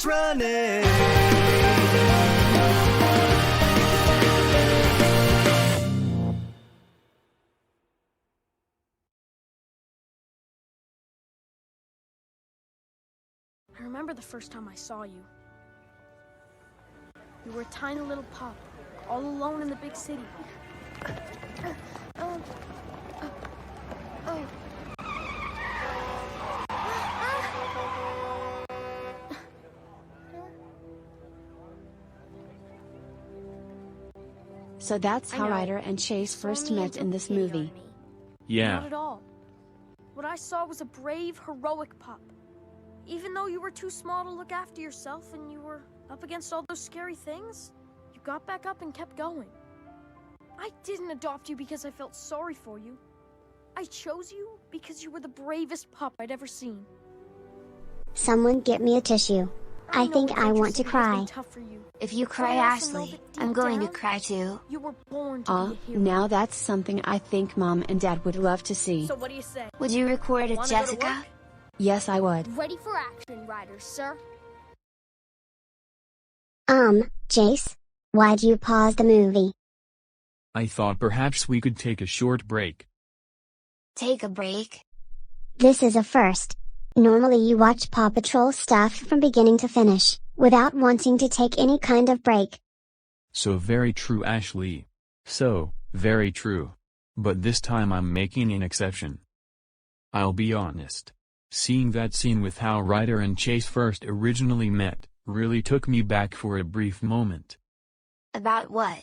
keeps running. I remember the first time I saw you. You were a tiny little pup, all alone in the big city. So that's how Ryder and Chase first met in this movie. Yeah. Not at all. What I saw was a brave, heroic pup. Even though you were too small to look after yourself and you were up against all those scary things, you got back up and kept going. I didn't adopt you because I felt sorry for you. I chose you because you were the bravest pup I'd ever seen. Someone get me a tissue. I think I want to cry. If you cry, Ashley, I'm going to cry too. You were born to be a hero. Now that's something I think Mom and Dad would love to see. So what do you say? Would you record it, Jessica? Yes, I would. Ready for action, Ryder, sir. Jace? Why'd you pause the movie? I thought perhaps we could take a short break. Take a break? This is a first. Normally you watch Paw Patrol stuff from beginning to finish, without wanting to take any kind of break. So very true, Ashley. So, very true. But this time I'm making an exception. I'll be honest. Seeing that scene with how Ryder and Chase first originally met, really took me back for a brief moment. About what?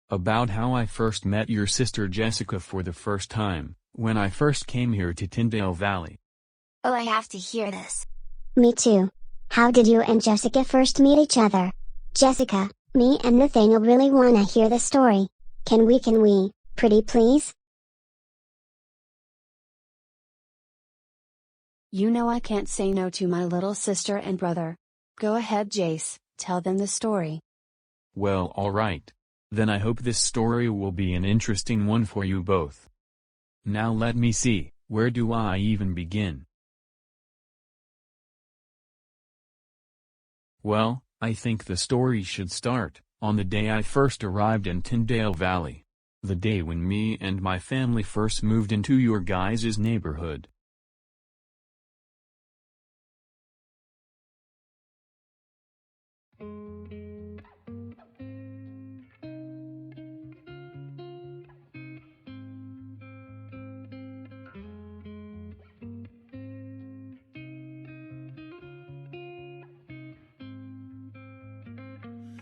About how I first met your sister Jessica for the first time, when I first came here to Tindale Valley. Oh, I have to hear this. Me too. How did you and Jessica first meet each other? Jessica, me and Nathaniel really wanna hear the story. Can we, pretty please? You know I can't say no to my little sister and brother. Go ahead, Jace, tell them the story. Well, alright. Then I hope this story will be an interesting one for you both. Now let me see, where do I even begin? Well, I think the story should start on the day I first arrived in Tindale Valley. The day when me and my family first moved into your guys' neighborhood.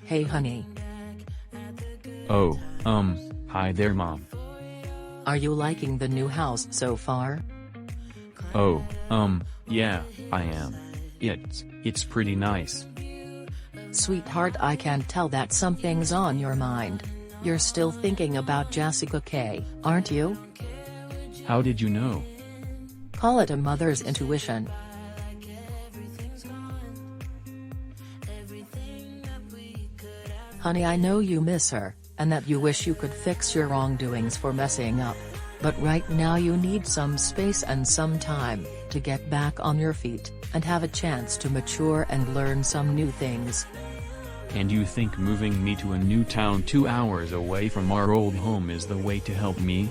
Hey honey. Oh, hi there Mom. Are you liking the new house so far? Oh, yeah, I am. It's pretty nice. Sweetheart, I can tell that something's on your mind. You're still thinking about Jessica K, aren't you? How did you know? Call it a mother's intuition. Honey, I know you miss her, and that you wish you could fix your wrongdoings for messing up. But right now you need some space and some time, to get back on your feet, and have a chance to mature and learn some new things. And you think moving me to a new town 2 hours away from our old home is the way to help me?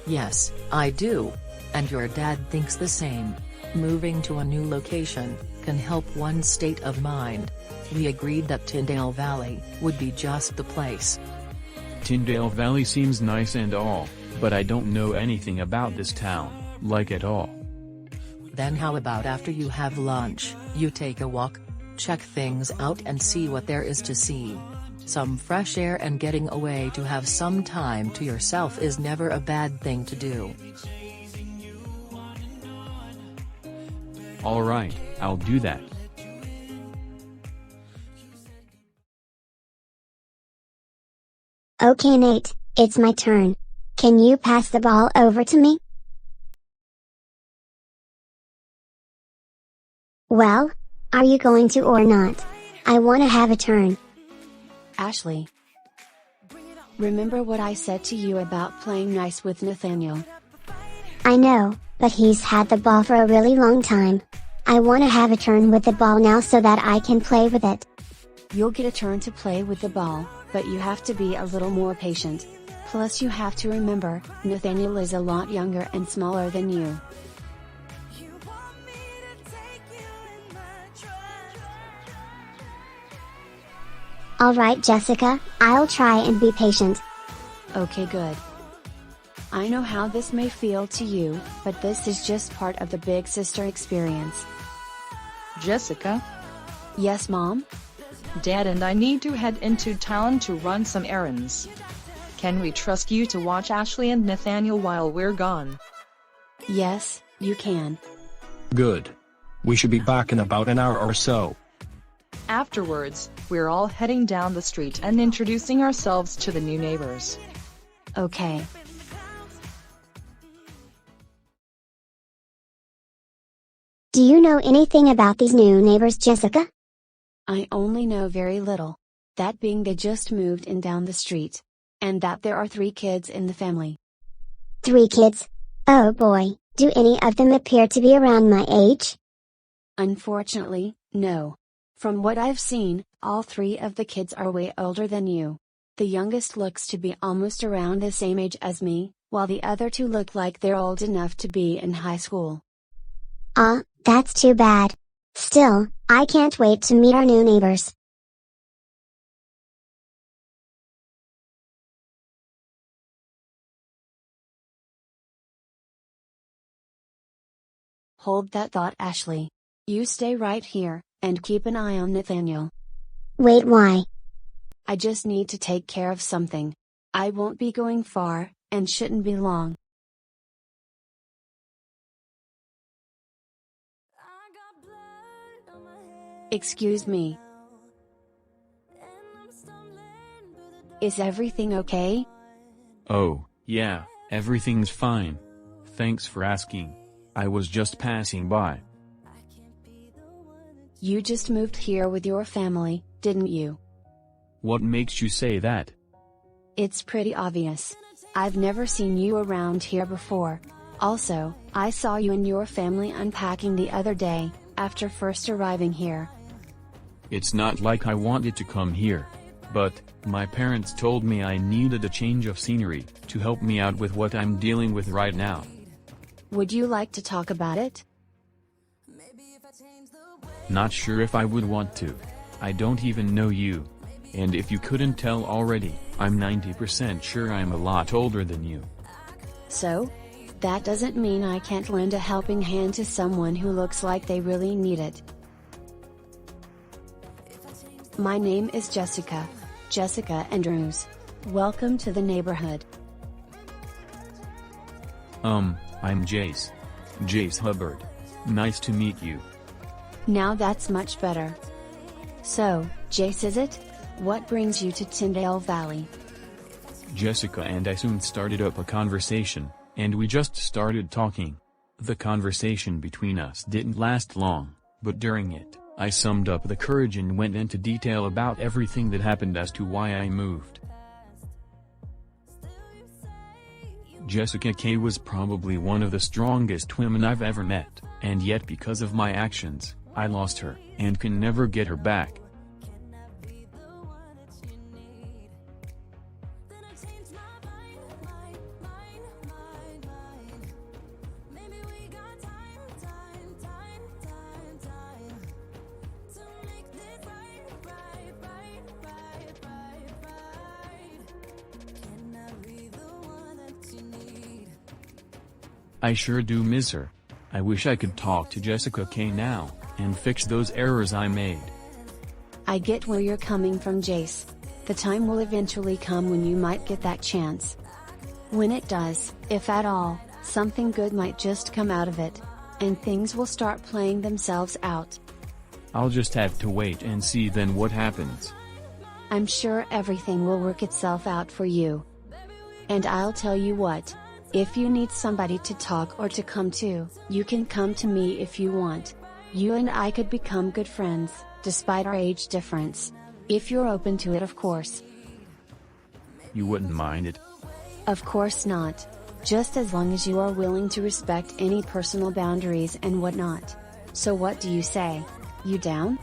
Yes, I do. And your dad thinks the same. Moving to a new location can help one's state of mind. We agreed that Tindale Valley would be just the place. Tindale Valley seems nice and all, but I don't know anything about this town, like at all. Then how about after you have lunch, you take a walk? Check things out and see what there is to see. Some fresh air and getting away to have some time to yourself is never a bad thing to do. Alright, I'll do that. Okay Nate, it's my turn. Can you pass the ball over to me? Well, are you going to or not? I want to have a turn. Ashley. Remember what I said to you about playing nice with Nathaniel? I know, but he's had the ball for a really long time. I wanna have a turn with the ball now so that I can play with it. You'll get a turn to play with the ball, but you have to be a little more patient. Plus you have to remember, Nathaniel is a lot younger and smaller than you. Alright Jessica, I'll try and be patient. Okay, good. I know how this may feel to you, but this is just part of the big sister experience. Jessica? Yes, Mom? Dad and I need to head into town to run some errands. Can we trust you to watch Ashley and Nathaniel while we're gone? Yes, you can. Good. We should be back in about an hour or so. Afterwards, we're all heading down the street and introducing ourselves to the new neighbors. Okay. Do you know anything about these new neighbors, Jessica? I only know very little. That being they just moved in down the street. And that there are 3 kids in the family. 3 kids? Oh boy, do any of them appear to be around my age? Unfortunately, no. From what I've seen, all 3 of the kids are way older than you. The youngest looks to be almost around the same age as me, while the other 2 look like they're old enough to be in high school. That's too bad. Still, I can't wait to meet our new neighbors. Hold that thought, Ashley. You stay right here, and keep an eye on Nathaniel. Wait, why? I just need to take care of something. I won't be going far, and shouldn't be long. Excuse me. Is everything okay? Oh, yeah, everything's fine. Thanks for asking. I was just passing by. You just moved here with your family, didn't you? What makes you say that? It's pretty obvious. I've never seen you around here before. Also, I saw you and your family unpacking the other day, after first arriving here. It's not like I wanted to come here. But, my parents told me I needed a change of scenery, to help me out with what I'm dealing with right now. Would you like to talk about it? Not sure if I would want to. I don't even know you. And if you couldn't tell already, I'm 90% sure I'm a lot older than you. So? That doesn't mean I can't lend a helping hand to someone who looks like they really need it. My name is Jessica. Jessica Andrews. Welcome to the neighborhood. I'm Jace. Jace Hubbard. Nice to meet you. Now that's much better. So, Jace is it? What brings you to Tindale Valley? Jessica and I soon started up a conversation, and we just started talking. The conversation between us didn't last long, but during it, I summed up the courage and went into detail about everything that happened as to why I moved. Jessica K was probably one of the strongest women I've ever met, and yet because of my actions, I lost her, and can never get her back. I sure do miss her. I wish I could talk to Jessica K now, and fix those errors I made. I get where you're coming from, Jace. The time will eventually come when you might get that chance. When it does, if at all, something good might just come out of it. And things will start playing themselves out. I'll just have to wait and see then what happens. I'm sure everything will work itself out for you. And I'll tell you what. If you need somebody to talk or to come to, you can come to me if you want. You and I could become good friends, despite our age difference. If you're open to it, of course. You wouldn't mind it? Of course not. Just as long as you are willing to respect any personal boundaries and whatnot. So what do you say? You down?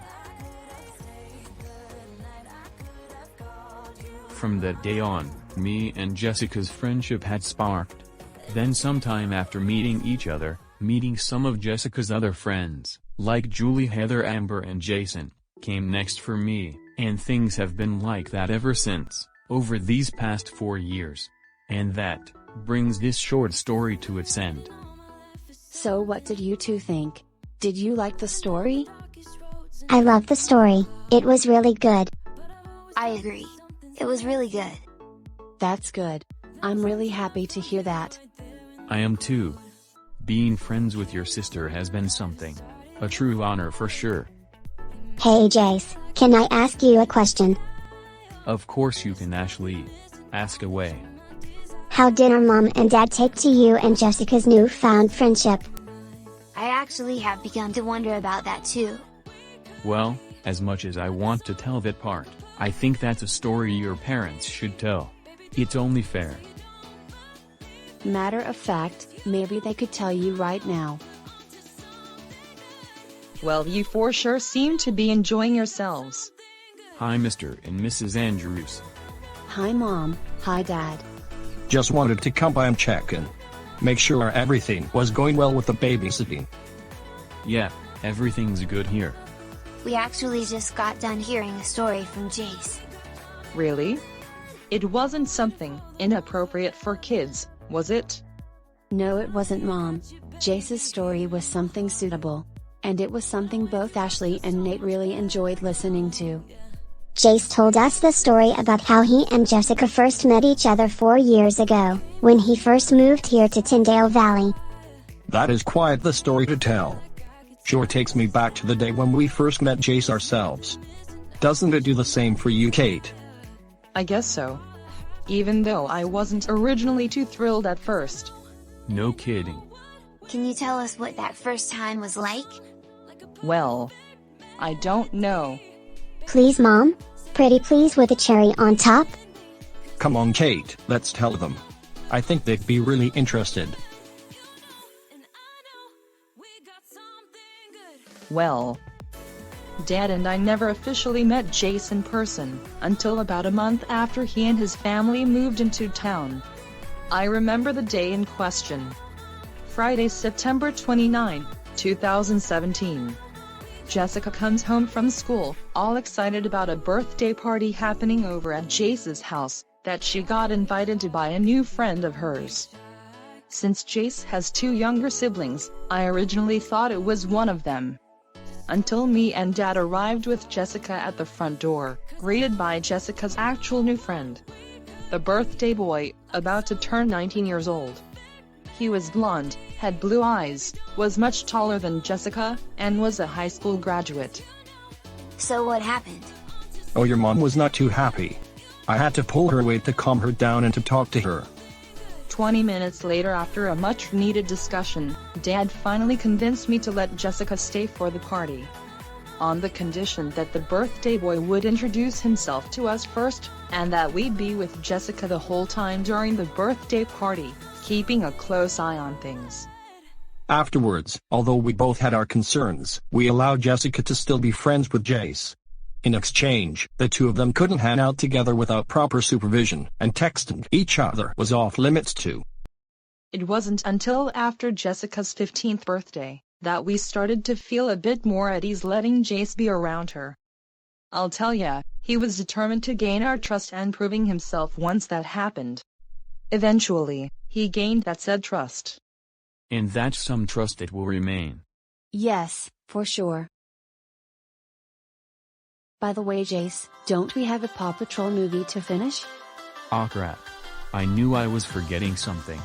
From that day on, me and Jessica's friendship had sparked. Then sometime after meeting each other, meeting some of Jessica's other friends, like Julie, Heather, Amber and Jason, came next for me, and things have been like that ever since, over these past 4 years. And that brings this short story to its end. So what did you two think? Did you like the story? I love the story, it was really good. I agree. It was really good. That's good. I'm really happy to hear that. I am too. Being friends with your sister has been something. A true honor for sure. Hey Jace, can I ask you a question? Of course you can, Ashley. Ask away. How did our mom and dad take to you and Jessica's newfound friendship? I actually have begun to wonder about that too. Well, as much as I want to tell that part, I think that's a story your parents should tell. It's only fair. Matter of fact, maybe they could tell you right now. Well, you for sure seem to be enjoying yourselves. Hi Mr. and Mrs. Andrews. Hi Mom, hi Dad. Just wanted to come by and check in. Make sure everything was going well with the babysitting. Yeah, everything's good here. We actually just got done hearing a story from Jace. Really? It wasn't something inappropriate for kids, was it? No, it wasn't Mom. Jace's story was something suitable. And it was something both Ashley and Nate really enjoyed listening to. Jace told us the story about how he and Jessica first met each other 4 years ago, when he first moved here to Tindale Valley. That is quite the story to tell. Sure takes me back to the day when we first met Jace ourselves. Doesn't it do the same for you, Kate? I guess so. Even though I wasn't originally too thrilled at first. No kidding. Can you tell us what that first time was like? Well, I don't know. Please Mom? Pretty please with a cherry on top? Come on Kate, let's tell them. I think they'd be really interested. Well, Dad and I never officially met Jace in person, until about a month after he and his family moved into town. I remember the day in question. Friday, September 29, 2017. Jessica comes home from school, all excited about a birthday party happening over at Jace's house, that she got invited to by a new friend of hers. Since Jace has 2 younger siblings, I originally thought it was one of them. Until me and Dad arrived with Jessica at the front door, greeted by Jessica's actual new friend. The birthday boy, about to turn 19 years old. He was blonde, had blue eyes, was much taller than Jessica, and was a high school graduate. So what happened? Oh, your mom was not too happy. I had to pull her away to calm her down and to talk to her. 20 minutes later, after a much-needed discussion, Dad finally convinced me to let Jessica stay for the party. On the condition that the birthday boy would introduce himself to us first, and that we'd be with Jessica the whole time during the birthday party, keeping a close eye on things. Afterwards, although we both had our concerns, we allowed Jessica to still be friends with Jace. In exchange, the two of them couldn't hang out together without proper supervision, and texting each other was off limits too. It wasn't until after Jessica's 15th birthday that we started to feel a bit more at ease letting Jace be around her. I'll tell ya, he was determined to gain our trust and proving himself once that happened. Eventually, he gained that said trust. And that's some trust that will remain. Yes, for sure. By the way Jace, don't we have a Paw Patrol movie to finish? Aw crap. I knew I was forgetting something.